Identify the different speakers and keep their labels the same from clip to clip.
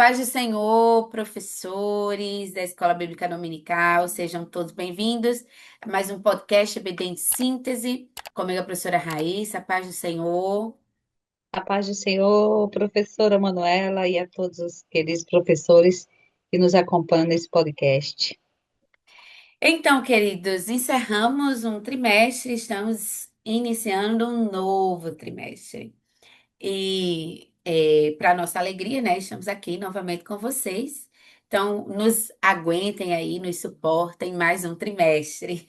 Speaker 1: paz do Senhor, professores da Escola Bíblica Dominical, sejam todos bem-vindos a mais um podcast EBD em Síntese, comigo a professora Raíssa, a paz do Senhor.
Speaker 2: A paz do Senhor, professora Manuela e a todos os queridos professores que nos acompanham nesse podcast.
Speaker 1: Então, queridos, encerramos um trimestre, estamos iniciando um novo trimestre. E, para nossa alegria, né, estamos aqui novamente com vocês. Então, nos aguentem aí, nos suportem mais um trimestre.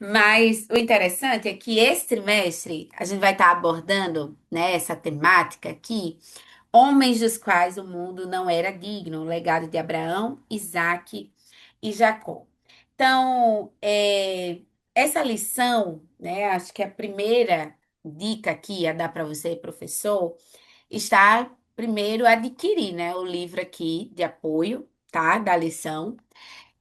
Speaker 1: Mas o interessante é que esse trimestre a gente vai estar abordando, né, essa temática aqui, homens dos quais o mundo não era digno, o legado de Abraão, Isaque e Jacó. Então, essa lição, né, acho que a primeira dica aqui a dar para você, professor, está primeiro adquirir, né, o livro aqui de apoio, tá, da lição.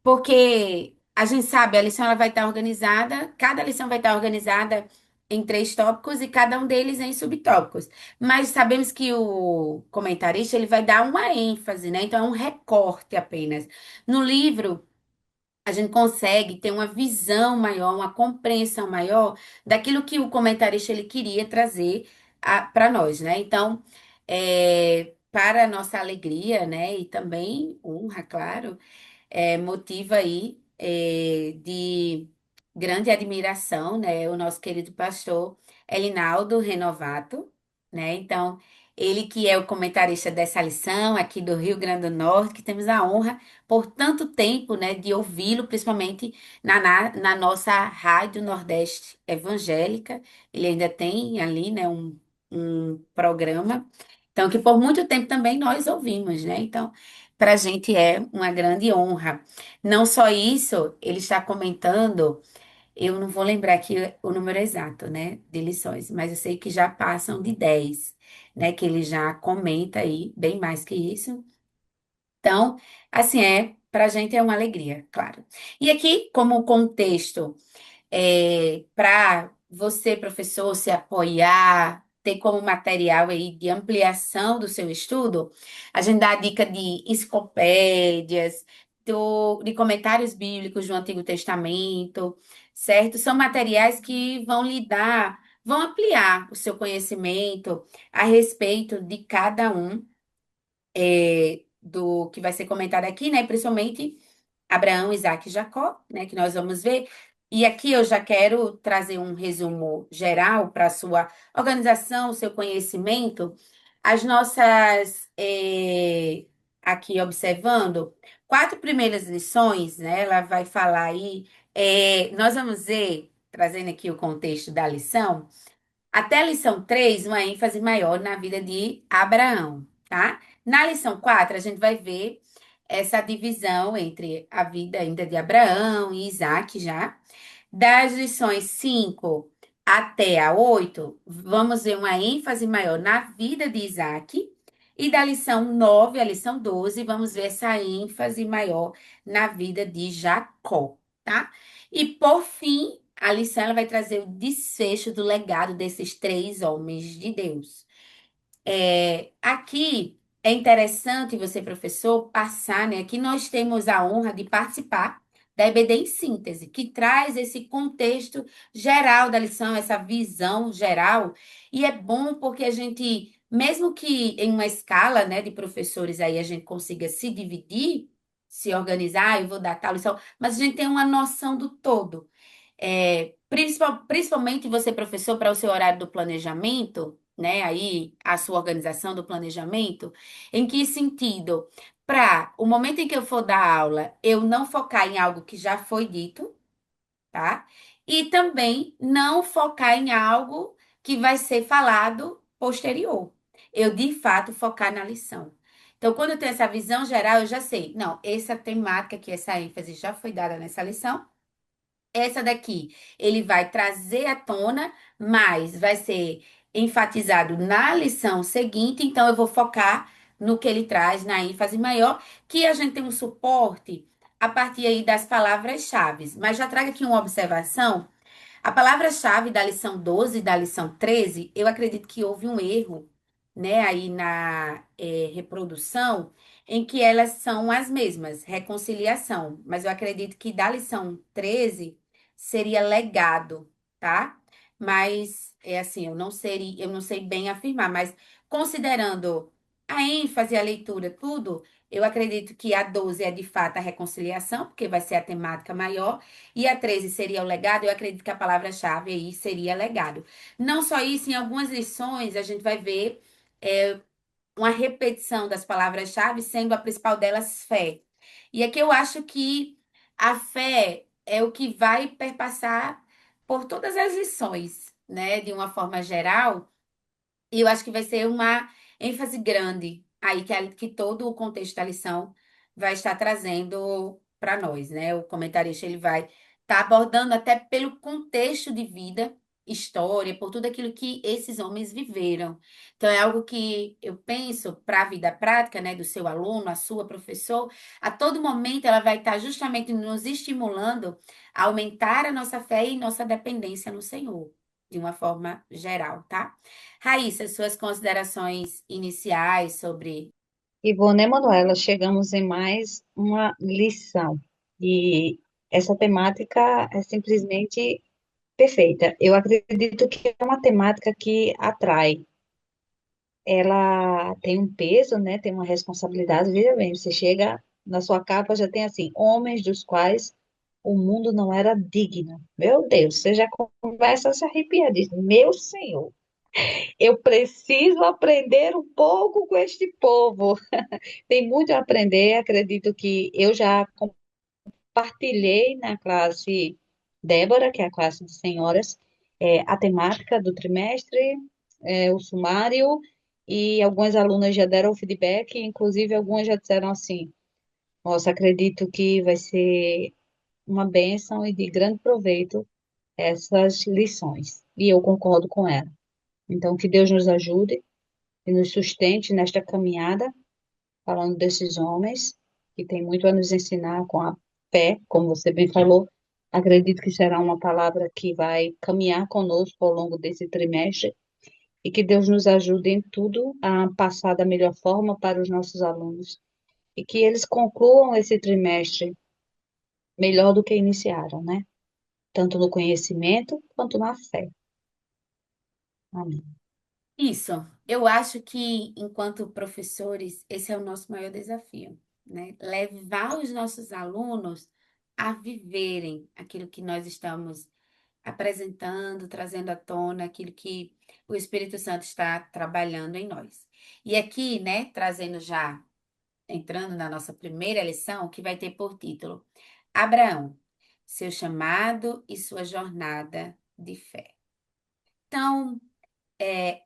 Speaker 1: Porque a gente sabe, a lição ela vai estar organizada, cada lição vai estar organizada em três tópicos e cada um deles em subtópicos. Mas sabemos que o comentarista ele vai dar uma ênfase, né? Então é um recorte apenas. No livro, a gente consegue ter uma visão maior, uma compreensão maior daquilo que o comentarista ele queria trazer para nós, né? Então, para a nossa alegria, né? E também honra, claro motiva aí de grande admiração, né? O nosso querido pastor Elinaldo Renovato, né? Então, ele que é o comentarista dessa lição aqui do Rio Grande do Norte, que temos a honra por tanto tempo, né, de ouvi-lo, principalmente na nossa Rádio Nordeste Evangélica. Ele ainda tem ali, né, um programa. Então, que por muito tempo também nós ouvimos, né? Então, para a gente é uma grande honra. Não só isso, ele está comentando, eu não vou lembrar aqui o número exato, né, de lições, mas eu sei que já passam de 10, né, que ele já comenta aí, bem mais que isso. Então, assim, para a gente é uma alegria, claro. E aqui, como contexto, para você, professor, se apoiar, ter como material aí de ampliação do seu estudo, a gente dá a dica de enciclopédias, de comentários bíblicos do Antigo Testamento, certo? São materiais que vão lhe dar, vão ampliar o seu conhecimento a respeito de cada um do que vai ser comentado aqui, né? Principalmente Abraão, Isaac e Jacó, né, que nós vamos ver. E aqui eu já quero trazer um resumo geral para a sua organização, o seu conhecimento. As nossas, aqui observando, quatro primeiras lições, né, ela vai falar aí, nós vamos ver, trazendo aqui o contexto da lição, até a lição 3 uma ênfase maior na vida de Abraão, tá? Na lição 4 a gente vai ver essa divisão entre a vida ainda de Abraão e Isaac já. Das lições 5 até a 8 vamos ver uma ênfase maior na vida de Isaac. E da lição 9 à lição 12 vamos ver essa ênfase maior na vida de Jacó, tá? E por fim, a lição ela vai trazer o desfecho do legado desses três homens de Deus. Aqui é interessante você, professor, passar, né? Que nós temos a honra de participar da EBD em síntese, que traz esse contexto geral da lição, essa visão geral. E é bom porque a gente, mesmo que em uma escala, né, de professores aí a gente consiga se dividir, se organizar, eu vou dar tal lição, mas a gente tem uma noção do todo. Principalmente você, professor, para o seu horário do planejamento, né? Aí a sua organização do planejamento, em que sentido? Para o momento em que eu for dar aula, eu não focar em algo que já foi dito, tá? E também não focar em algo que vai ser falado posterior. Eu, de fato, focar na lição. Então, quando eu tenho essa visão geral, eu já sei, não, essa temática aqui, essa ênfase já foi dada nessa lição. Essa daqui ele vai trazer à tona, mas vai ser enfatizado na lição seguinte, então eu vou focar no que ele traz na ênfase maior, que a gente tem um suporte a partir aí das palavras-chave. Mas já trago aqui uma observação. A palavra-chave da lição 12 e da lição 13, eu acredito que houve um erro né, aí na reprodução, em que elas são as mesmas, reconciliação. Mas eu acredito que da lição 13 seria legado, tá? Mas é assim, eu não sei bem afirmar, mas considerando a ênfase, a leitura, tudo, eu acredito que a 12 é de fato a reconciliação, porque vai ser a temática maior, e a 13 seria o legado. Eu acredito que a palavra-chave aí seria legado. Não só isso, em algumas lições a gente vai ver é, uma repetição das palavras-chave, sendo a principal delas fé. E aqui eu acho que a fé é o que vai perpassar por todas as lições, né? De uma forma geral, e eu acho que vai ser uma ênfase grande aí que todo o contexto da lição vai estar trazendo para nós, né? O comentarista ele vai estar abordando até pelo contexto de vida, história, por tudo aquilo que esses homens viveram. Então é algo que eu penso para a vida prática, né, do seu aluno, a sua professor, a todo momento ela vai estar justamente nos estimulando a aumentar a nossa fé e nossa dependência no Senhor, de uma forma geral, tá? Raíssa, suas considerações iniciais sobre.
Speaker 2: Ivone e Manuela, chegamos em mais uma lição. E essa temática é simplesmente perfeita. Eu acredito que é uma temática que atrai. Ela tem um peso, né? Tem uma responsabilidade. Veja bem, você chega na sua capa, já tem assim, homens dos quais o mundo não era digno. Meu Deus, você já começa a se arrepiar disso. Meu Senhor, eu preciso aprender um pouco com este povo. Tem muito a aprender. Acredito que eu já compartilhei na classe Débora, que é a classe de senhoras, a temática do trimestre, o sumário, e algumas alunas já deram o feedback, inclusive algumas já disseram assim: Nossa, acredito que vai ser uma bênção e de grande proveito essas lições. E eu concordo com ela. Então, que Deus nos ajude e nos sustente nesta caminhada, falando desses homens que têm muito a nos ensinar com a fé, como você bem falou. Acredito que será uma palavra que vai caminhar conosco ao longo desse trimestre e que Deus nos ajude em tudo a passar da melhor forma para os nossos alunos e que eles concluam esse trimestre melhor do que iniciaram, né? Tanto no conhecimento quanto na fé. Amém.
Speaker 1: Isso, eu acho que, enquanto professores, esse é o nosso maior desafio, né? Levar os nossos alunos a viverem aquilo que nós estamos apresentando, trazendo à tona, aquilo que o Espírito Santo está trabalhando em nós. E aqui, né, trazendo já, entrando na nossa primeira lição, que vai ter por título Abraão, seu chamado e sua jornada de fé. Então,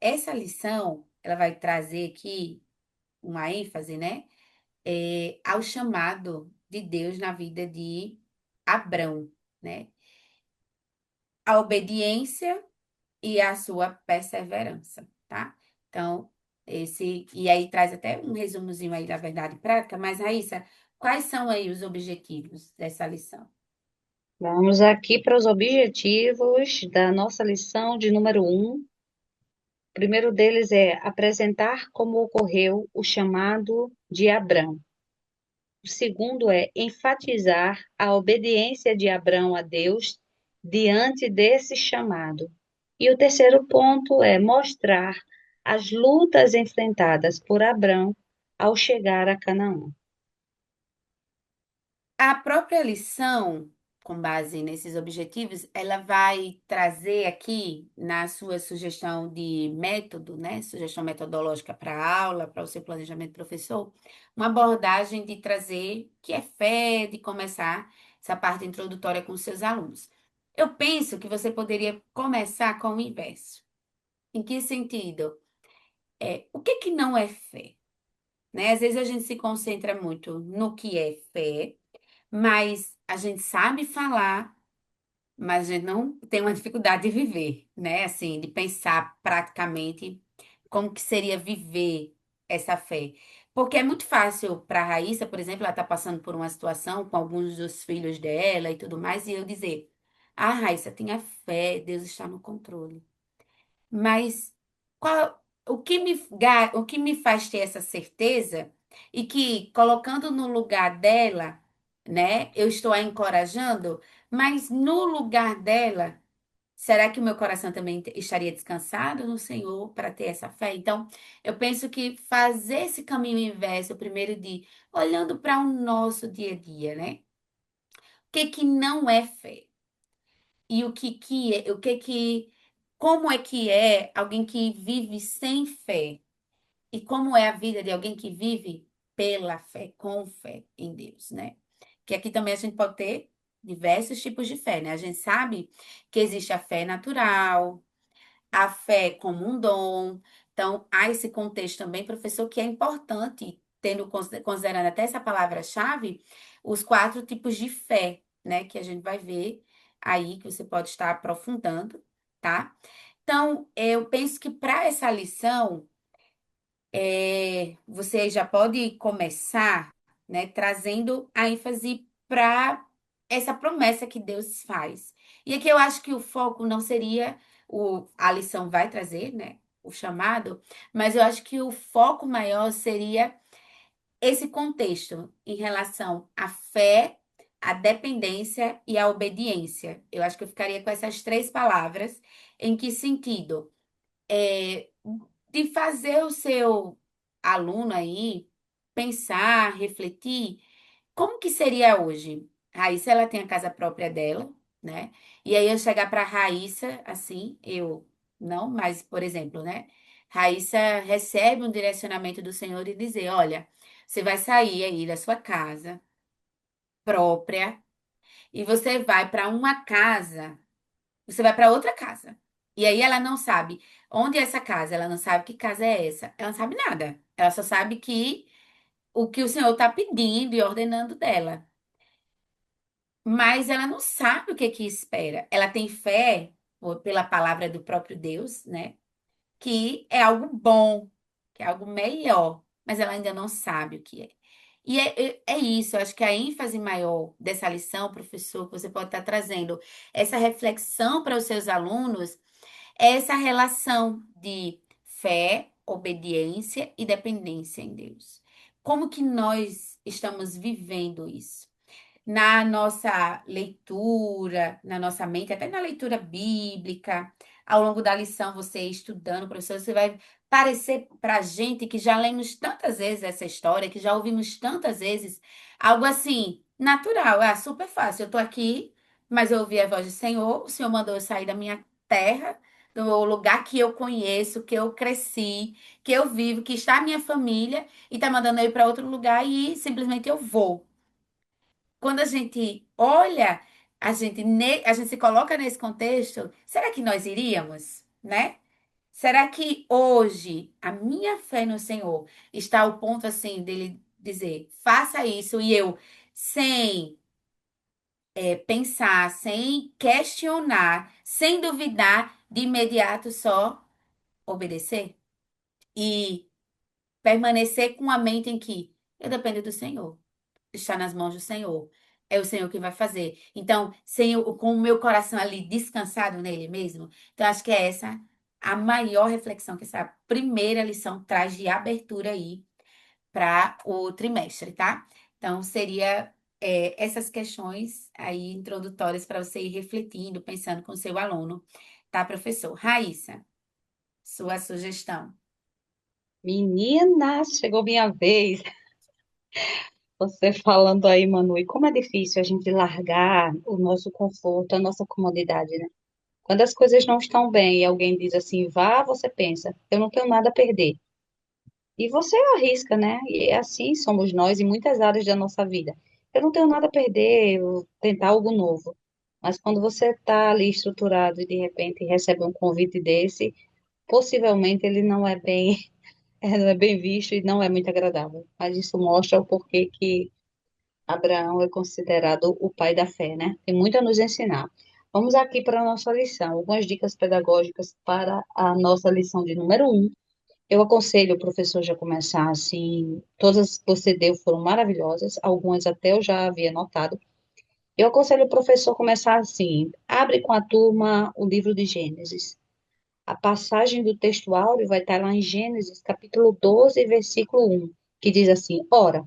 Speaker 1: essa lição, ela vai trazer aqui uma ênfase, né, ao chamado de Deus na vida de Abrão, né, a obediência e a sua perseverança, tá? Então, e aí traz até um resumozinho aí da verdade prática, mas Raíssa, quais são aí os objetivos dessa lição?
Speaker 2: Vamos aqui para os objetivos da nossa lição de número 1. O primeiro deles é apresentar como ocorreu o chamado de Abrão. O segundo é enfatizar a obediência de Abrão a Deus diante desse chamado. E o terceiro ponto é mostrar as lutas enfrentadas por Abrão ao chegar a Canaã.
Speaker 1: A própria lição, com base nesses objetivos, ela vai trazer aqui na sua sugestão de método, né? Sugestão metodológica para a aula, para o seu planejamento professor, uma abordagem de trazer que é fé, de começar essa parte introdutória com os seus alunos. Eu penso que você poderia começar com o inverso. Em que sentido? O que que não é fé? Né? Às vezes a gente se concentra muito no que é fé, mas a gente sabe falar, mas a gente não tem uma dificuldade de viver, né? Assim, de pensar praticamente como que seria viver essa fé. Porque é muito fácil para a Raíssa, por exemplo, ela está passando por uma situação com alguns dos filhos dela e tudo mais, e eu dizer: Raíssa, tenha fé, Deus está no controle. Mas qual. o que me faz ter essa certeza e que colocando no lugar dela, né, eu estou a encorajando, mas no lugar dela, será que o meu coração também estaria descansado no Senhor para ter essa fé? Então, eu penso que fazer esse caminho inverso, primeiro de olhando para o nosso dia a dia, né? O que que não é fé? E o que que, como é que é alguém que vive sem fé? E como é a vida de alguém que vive pela fé, com fé em Deus, né? Que aqui também a gente pode ter diversos tipos de fé, né? A gente sabe que existe a fé natural, a fé como um dom. Então, há esse contexto também, professor, que é importante, considerando até essa palavra-chave, os quatro tipos de fé, né? Que a gente vai ver aí, que você pode estar aprofundando, tá? Então, eu penso que para essa lição, você já pode começar, né, trazendo a ênfase para essa promessa que Deus faz. E aqui eu acho que o foco não seria a lição vai trazer, né, o chamado, mas eu acho que o foco maior seria esse contexto em relação à fé, à dependência e à obediência. Eu acho que eu ficaria com essas três palavras. Em que sentido? É, de fazer o seu aluno aí pensar, refletir, como que seria hoje? Raíssa, ela tem a casa própria dela, né? E aí eu chegar para Raíssa, assim, eu não, mas por exemplo, né? Raíssa recebe um direcionamento do Senhor e dizer, olha, você vai sair aí da sua casa própria e você vai para uma casa, você vai para outra casa. E aí ela não sabe onde é essa casa, ela não sabe que casa é essa, ela não sabe nada. Ela só sabe que o que o Senhor está pedindo e ordenando dela. Mas ela não sabe o que que espera. Ela tem fé pela palavra do próprio Deus, né? Que é algo bom, que é algo melhor, mas ela ainda não sabe o que é. E é isso, eu acho que a ênfase maior dessa lição, professor, que você pode estar trazendo essa reflexão para os seus alunos, é essa relação de fé, obediência e dependência em Deus. Como que nós estamos vivendo isso? Na nossa leitura, na nossa mente, até na leitura bíblica, ao longo da lição, você estudando, professor, você vai parecer para a gente que já lemos tantas vezes essa história, que já ouvimos tantas vezes, algo assim, natural, é super fácil. Eu estou aqui, mas eu ouvi a voz do Senhor, o Senhor mandou eu sair da minha terra, do lugar que eu conheço, que eu cresci, que eu vivo, que está a minha família, e está mandando eu ir para outro lugar e simplesmente eu vou. Quando a gente olha, a gente se coloca nesse contexto, será que nós iríamos, né? Será que hoje a minha fé no Senhor está ao ponto assim dele dizer, faça isso e eu, sem pensar, sem questionar, sem duvidar, de imediato só obedecer e permanecer com a mente em que eu dependo do Senhor. Está nas mãos do Senhor. É o Senhor que vai fazer. Então, com o meu coração ali descansado nele mesmo. Então, acho que é essa a maior reflexão que essa primeira lição traz de abertura aí para o trimestre, tá? Então, seria essas questões aí introdutórias para você ir refletindo, pensando com o seu aluno, tá, professor? Raíssa, sua sugestão.
Speaker 2: Menina, chegou minha vez. Você falando aí, Manu, e como é difícil a gente largar o nosso conforto, a nossa comodidade, né? Quando as coisas não estão bem e alguém diz assim, vá, você pensa, eu não tenho nada a perder. E você arrisca, né? E assim somos nós em muitas áreas da nossa vida. Eu não tenho nada a perder, eu vou tentar algo novo. Mas quando você está ali estruturado e de repente recebe um convite desse, possivelmente ele não é bem, não é bem visto e não é muito agradável. Mas isso mostra o porquê que Abraão é considerado o pai da fé, né? Tem muito a nos ensinar. Vamos aqui para a nossa lição, algumas dicas pedagógicas para a nossa lição de número 1. Eu aconselho o professor já começar assim, todas as que você deu foram maravilhosas, algumas até eu já havia notado. Eu aconselho o professor começar assim, abre com a turma o livro de Gênesis. A passagem do texto áureo vai estar lá em Gênesis, capítulo 12, versículo 1, que diz assim: Ora,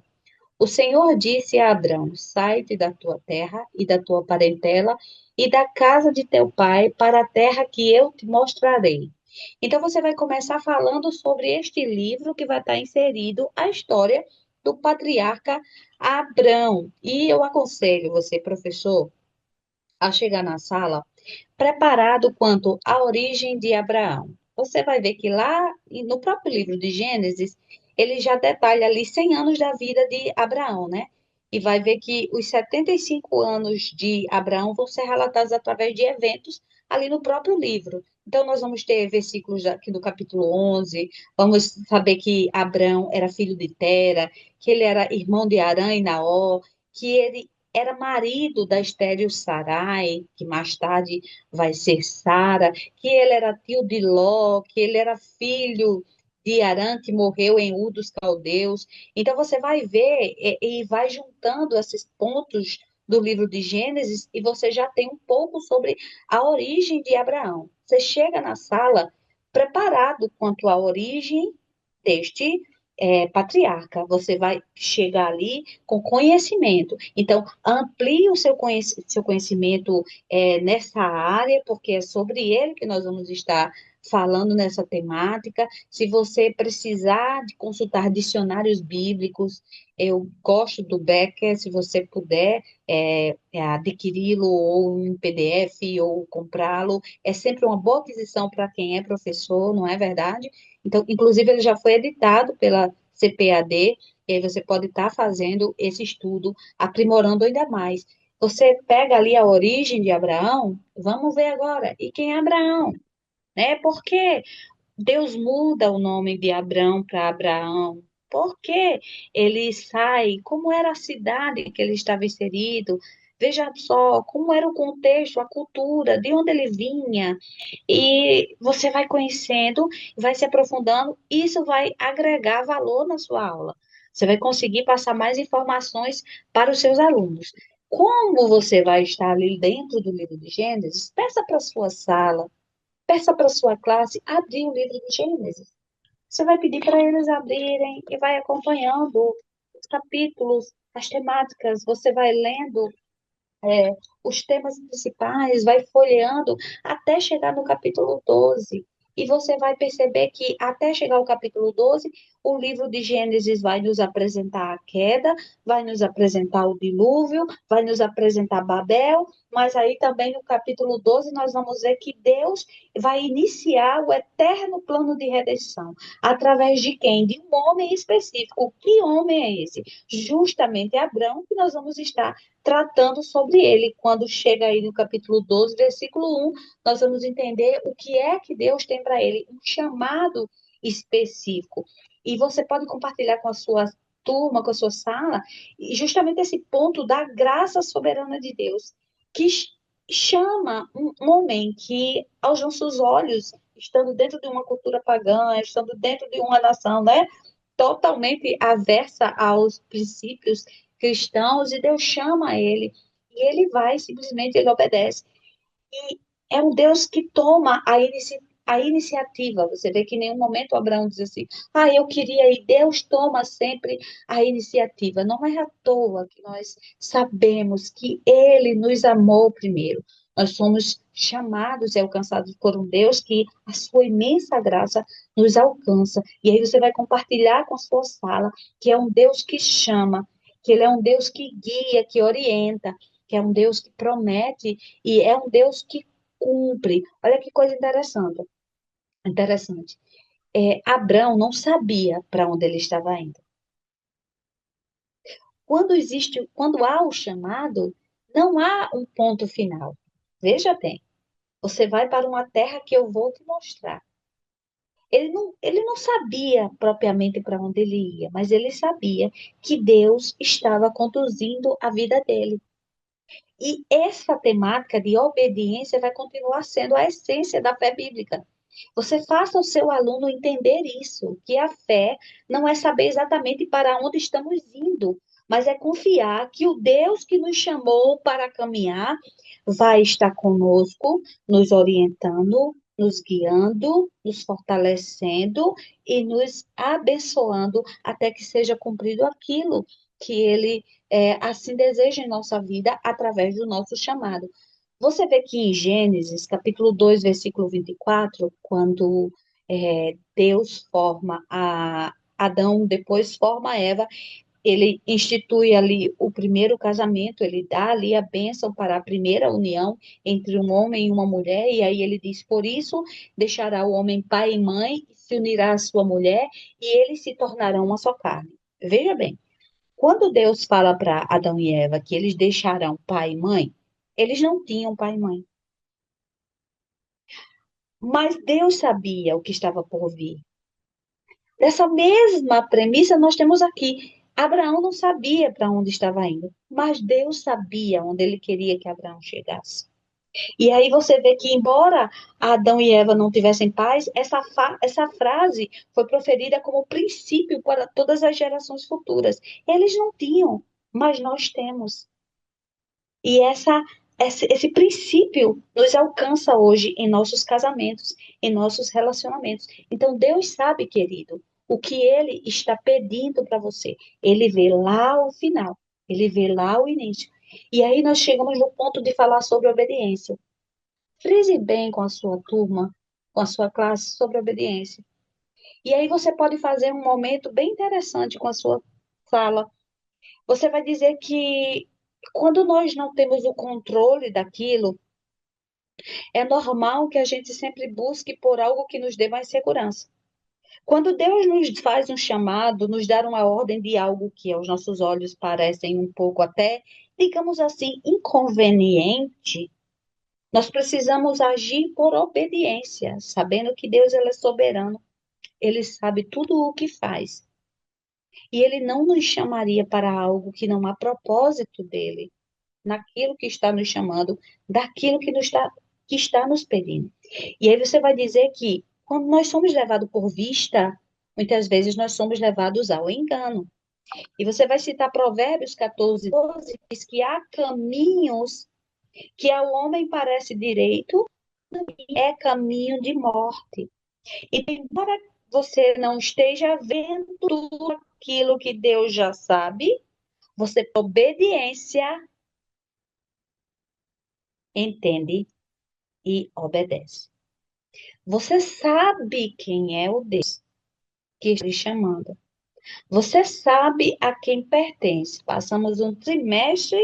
Speaker 2: o Senhor disse a Abrão: Sai-te da tua terra e da tua parentela e da casa de teu pai para a terra que eu te mostrarei. Então você vai começar falando sobre este livro que vai estar inserido a história do patriarca Abrão. E eu aconselho você, professor, a chegar na sala preparado quanto à origem de Abraão. Você vai ver que lá no próprio livro de Gênesis, ele já detalha ali 100 anos da vida de Abraão, né? E vai ver que os 75 anos de Abraão vão ser relatados através de eventos ali no próprio livro. Então, nós vamos ter versículos aqui do capítulo 11, vamos saber que Abraão era filho de Tera, que ele era irmão de Arã e Naó, que ele era marido da estéril Sarai, que mais tarde vai ser Sara, que ele era tio de Ló, que ele era filho de Arã, que morreu em Ur dos Caldeus. Então você vai ver e vai juntando esses pontos do livro de Gênesis e você já tem um pouco sobre a origem de Abraão. Você chega na sala preparado quanto à origem deste patriarca. Você vai chegar ali com conhecimento. Então, amplie o seu conhecimento nessa área, porque é sobre ele que nós vamos estar falando nessa temática. Se você precisar de consultar dicionários bíblicos, eu gosto do Becker, se você puder adquiri-lo ou em PDF ou comprá-lo, é sempre uma boa aquisição para quem é professor, não é verdade? Então, inclusive, ele já foi editado pela CPAD, e aí você pode estar fazendo esse estudo, aprimorando ainda mais. Você pega ali a origem de Abraão, vamos ver agora. E quem é Abraão? Né? Por que Deus muda o nome de Abraão para Abraão? Por que ele sai? Como era a cidade que ele estava inserido? Veja só como era o contexto, a cultura, de onde ele vinha. E você vai conhecendo, vai se aprofundando, isso vai agregar valor na sua aula. Você vai conseguir passar mais informações para os seus alunos. Como você vai estar ali dentro do livro de Gênesis, peça para a sua sala, peça para a sua classe abrir o livro de Gênesis. Você vai pedir para eles abrirem e vai acompanhando os capítulos, as temáticas, você vai lendo é, os temas principais, vai folheando até chegar no capítulo 12. E você vai perceber que até chegar ao capítulo 12, o livro de Gênesis vai nos apresentar a queda, vai nos apresentar o dilúvio, vai nos apresentar Babel, mas aí também no capítulo 12 nós vamos ver que Deus vai iniciar o eterno plano de redenção. Através de quem? De um homem específico. Que homem é esse? Justamente Abraão, que nós vamos estar tratando sobre ele. Quando chega aí no capítulo 12, versículo 1, nós vamos entender o que é que Deus tem para ele, um chamado específico. E você pode compartilhar com a sua turma, com a sua sala, e justamente esse ponto da graça soberana de Deus, que chama um homem que, aos nossos olhos, estando dentro de uma cultura pagã, estando dentro de uma nação, né, totalmente aversa aos princípios cristãos, e Deus chama ele, e ele vai, simplesmente ele obedece. E é um Deus que toma a iniciativa. Você vê que em nenhum momento Abraão diz assim, eu queria, e Deus toma sempre a iniciativa. Não é à toa que nós sabemos que ele nos amou primeiro. Nós somos chamados e alcançados por um Deus que a sua imensa graça nos alcança. E aí você vai compartilhar com a sua sala que é um Deus que chama, que ele é um Deus que guia, que orienta, que é um Deus que promete e é um Deus que cumpre. Olha que coisa interessante. Interessante. Abraão não sabia para onde ele estava indo. Quando há o chamado, não há um ponto final. Veja bem, você vai para uma terra que eu vou te mostrar. Ele não sabia propriamente para onde ele ia, mas ele sabia que Deus estava conduzindo a vida dele. E essa temática de obediência vai continuar sendo a essência da fé bíblica. Você faça o seu aluno entender isso, que a fé não é saber exatamente para onde estamos indo, mas é confiar que o Deus que nos chamou para caminhar vai estar conosco, nos orientando, nos guiando, nos fortalecendo e nos abençoando até que seja cumprido aquilo que Ele assim deseja em nossa vida através do nosso chamado. Você vê que em Gênesis, capítulo 2, versículo 24, quando Deus forma a Adão, depois forma a Eva, ele institui ali o primeiro casamento, ele dá ali a bênção para a primeira união entre um homem e uma mulher, e aí ele diz: por isso deixará o homem pai e mãe, se unirá à sua mulher, e eles se tornarão uma só carne. Veja bem, quando Deus fala para Adão e Eva que eles deixarão pai e mãe, eles não tinham pai e mãe. Mas Deus sabia o que estava por vir. Dessa mesma premissa, nós temos aqui. Abraão não sabia para onde estava indo, mas Deus sabia onde ele queria que Abraão chegasse. E aí você vê que, embora Adão e Eva não tivessem paz, essa frase foi proferida como princípio para todas as gerações futuras. Eles não tinham, mas nós temos. E esse princípio nos alcança hoje em nossos casamentos, em nossos relacionamentos. Então, Deus sabe, querido, o que Ele está pedindo para você. Ele vê lá o final, Ele vê lá o início. E aí nós chegamos no ponto de falar sobre obediência. Frise bem com a sua turma, com a sua classe sobre obediência. E aí você pode fazer um momento bem interessante com a sua sala. Você vai dizer que quando nós não temos o controle daquilo, é normal que a gente sempre busque por algo que nos dê mais segurança. Quando Deus nos faz um chamado, nos dá uma ordem de algo que aos nossos olhos parecem um pouco até, digamos assim, inconveniente, nós precisamos agir por obediência, sabendo que Deus ele é soberano, ele sabe tudo o que faz. E ele não nos chamaria para algo que não há propósito dele, naquilo que está nos chamando, daquilo que está nos pedindo. E aí você vai dizer que quando nós somos levados por vista, muitas vezes nós somos levados ao engano. E você vai citar Provérbios 14, 12, diz que há caminhos que ao homem parece direito, é caminho de morte. E embora você não esteja vendo tudo aquilo que Deus já sabe, você, por obediência, entende e obedece. Você sabe quem é o Deus que está lhe chamando. Você sabe a quem pertence. Passamos um trimestre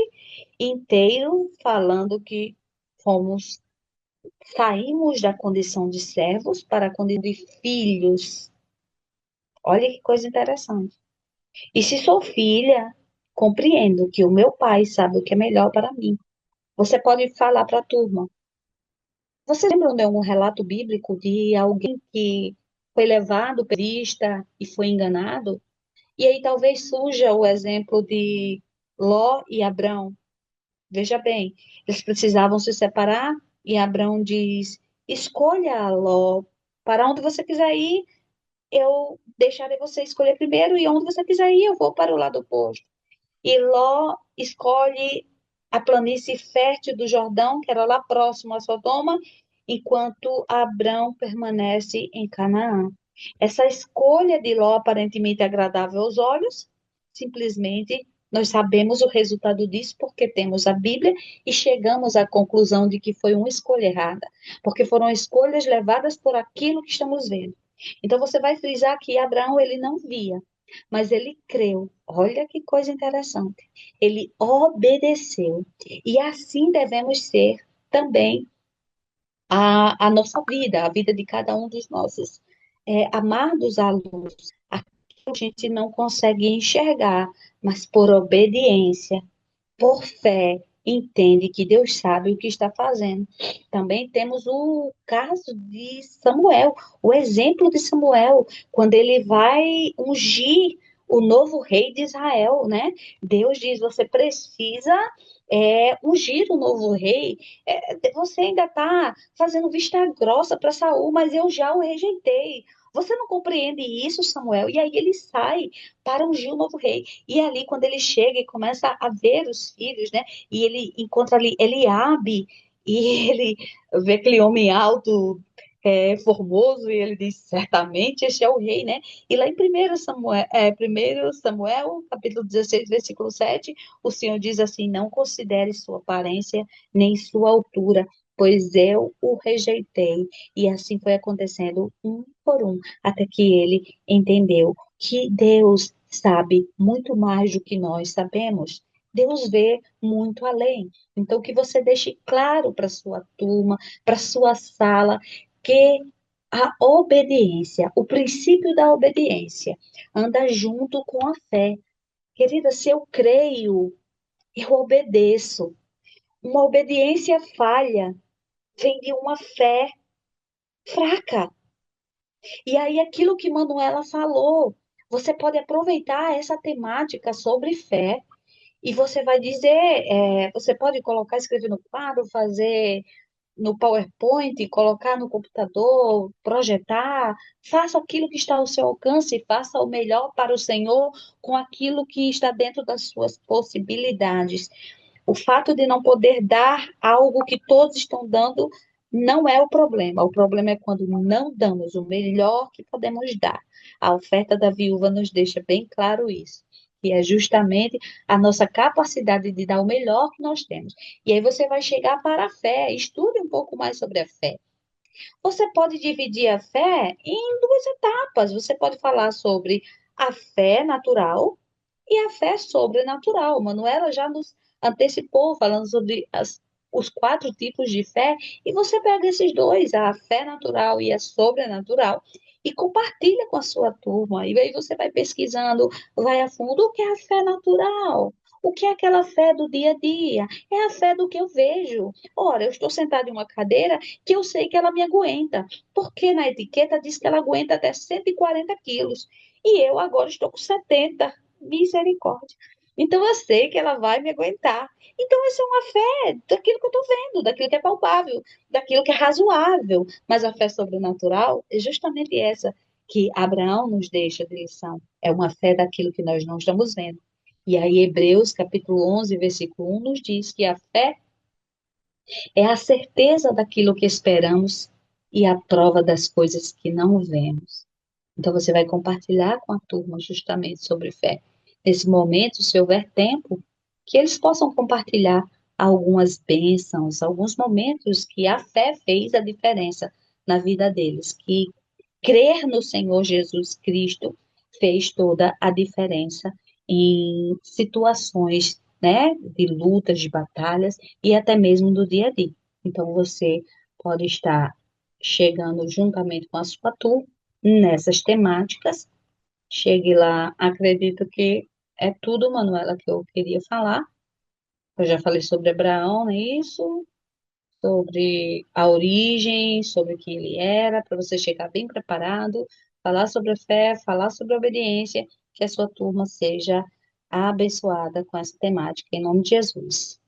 Speaker 2: inteiro falando que fomos, saímos da condição de servos para a condição de filhos. Olha que coisa interessante. E se sou filha, compreendo que o meu pai sabe o que é melhor para mim. Você pode falar para a turma. Você lembra de um relato bíblico de alguém que foi levado por vista e foi enganado? E aí talvez surja o exemplo de Ló e Abrão. Veja bem, eles precisavam se separar e Abrão diz: escolha, Ló, para onde você quiser ir, eu deixarei você escolher primeiro, e onde você quiser ir, eu vou para o lado oposto. E Ló escolhe a planície fértil do Jordão, que era lá próximo a Sodoma, enquanto Abrão permanece em Canaã. Essa escolha de Ló, aparentemente agradável aos olhos, simplesmente nós sabemos o resultado disso porque temos a Bíblia e chegamos à conclusão de que foi uma escolha errada, porque foram escolhas levadas por aquilo que estamos vendo. Então você vai frisar que Abraão ele não via, mas ele creu. Olha que coisa interessante. Ele obedeceu. E assim devemos ser também a nossa vida, a vida de cada um dos nossos amados alunos. Aquilo que a gente não consegue enxergar, mas por obediência, por fé, entende que Deus sabe o que está fazendo. Também temos o caso de Samuel, o exemplo de Samuel, quando ele vai ungir o novo rei de Israel, né? Deus diz: você precisa ungir o novo rei. Você ainda está fazendo vista grossa para Saul, mas eu já o rejeitei. Você não compreende isso, Samuel? E aí ele sai para ungir o novo rei. E ali, quando ele chega e começa a ver os filhos, né? E ele encontra ali Eliabe, e ele vê aquele homem alto, formoso, e ele diz, certamente este é o rei, né? E lá em 1 Samuel, capítulo 16, versículo 7, o Senhor diz assim, não considere sua aparência, nem sua altura, pois eu o rejeitei. E assim foi acontecendo um por um, até que ele entendeu que Deus sabe muito mais do que nós sabemos. Deus vê muito além. Então, que você deixe claro para sua turma, para sua sala, que a obediência, o princípio da obediência, anda junto com a fé. Querida, se eu creio, eu obedeço. Uma obediência falha vem de uma fé fraca. E aí, aquilo que Manuela falou, você pode aproveitar essa temática sobre fé e você vai dizer, você pode colocar, escrever no quadro, fazer no PowerPoint, colocar no computador, projetar, faça aquilo que está ao seu alcance, faça o melhor para o Senhor com aquilo que está dentro das suas possibilidades. O fato de não poder dar algo que todos estão dando não é o problema. O problema é quando não damos o melhor que podemos dar. A oferta da viúva nos deixa bem claro isso. E é justamente a nossa capacidade de dar o melhor que nós temos. E aí você vai chegar para a fé. Estude um pouco mais sobre a fé. Você pode dividir a fé em duas etapas. Você pode falar sobre a fé natural e a fé sobrenatural. Manuela já nos antecipou falando sobre os quatro tipos de fé, e você pega esses dois, a fé natural e a sobrenatural, e compartilha com a sua turma. E aí você vai pesquisando, vai a fundo o que é a fé natural. O que é aquela fé do dia a dia? É a fé do que eu vejo. Ora, eu estou sentada em uma cadeira que eu sei que ela me aguenta, porque na etiqueta diz que ela aguenta até 140 quilos. E eu agora estou com 70. Misericórdia. Então eu sei que ela vai me aguentar. Então essa é uma fé daquilo que eu estou vendo, daquilo que é palpável, daquilo que é razoável. Mas a fé sobrenatural é justamente essa que Abraão nos deixa de lição. É uma fé daquilo que nós não estamos vendo. E aí Hebreus capítulo 11, versículo 1 nos diz que a fé é a certeza daquilo que esperamos e a prova das coisas que não vemos. Então, você vai compartilhar com a turma justamente sobre fé. Nesse momento, se houver tempo, que eles possam compartilhar algumas bênçãos, alguns momentos que a fé fez a diferença na vida deles, que crer no Senhor Jesus Cristo fez toda a diferença em situações, né, de lutas, de batalhas e até mesmo do dia a dia. Então, você pode estar chegando juntamente com a sua turma nessas temáticas. Chegue lá, acredito que é tudo, Manuela, que eu queria falar. Eu já falei sobre Abraão, não é isso? Sobre a origem, sobre quem ele era, para você chegar bem preparado, falar sobre a fé, falar sobre a obediência, que a sua turma seja abençoada com essa temática, em nome de Jesus.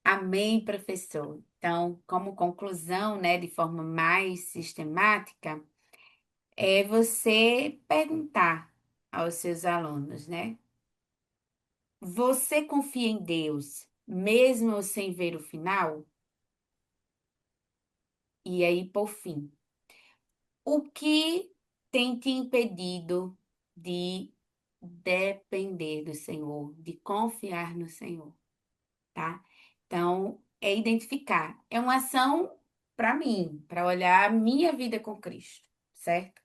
Speaker 1: Amém, professor. Então, como conclusão, né, de forma mais sistemática, é você perguntar aos seus alunos, né? Você confia em Deus, mesmo sem ver o final? E aí, por fim, o que tem te impedido de depender do Senhor, de confiar no Senhor, tá? Então, é identificar. É uma ação para mim, para olhar a minha vida com Cristo, certo?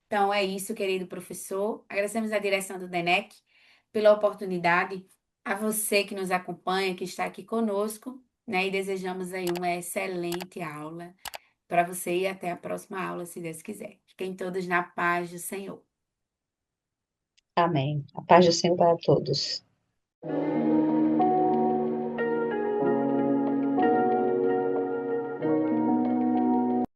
Speaker 1: Então, é isso, querido professor. Agradecemos a direção do DENEC pela oportunidade, a você que nos acompanha, que está aqui conosco, né? E desejamos aí uma excelente aula para você e até a próxima aula, se Deus quiser. Fiquem todos na paz do Senhor.
Speaker 2: Amém. A paz do Senhor para todos.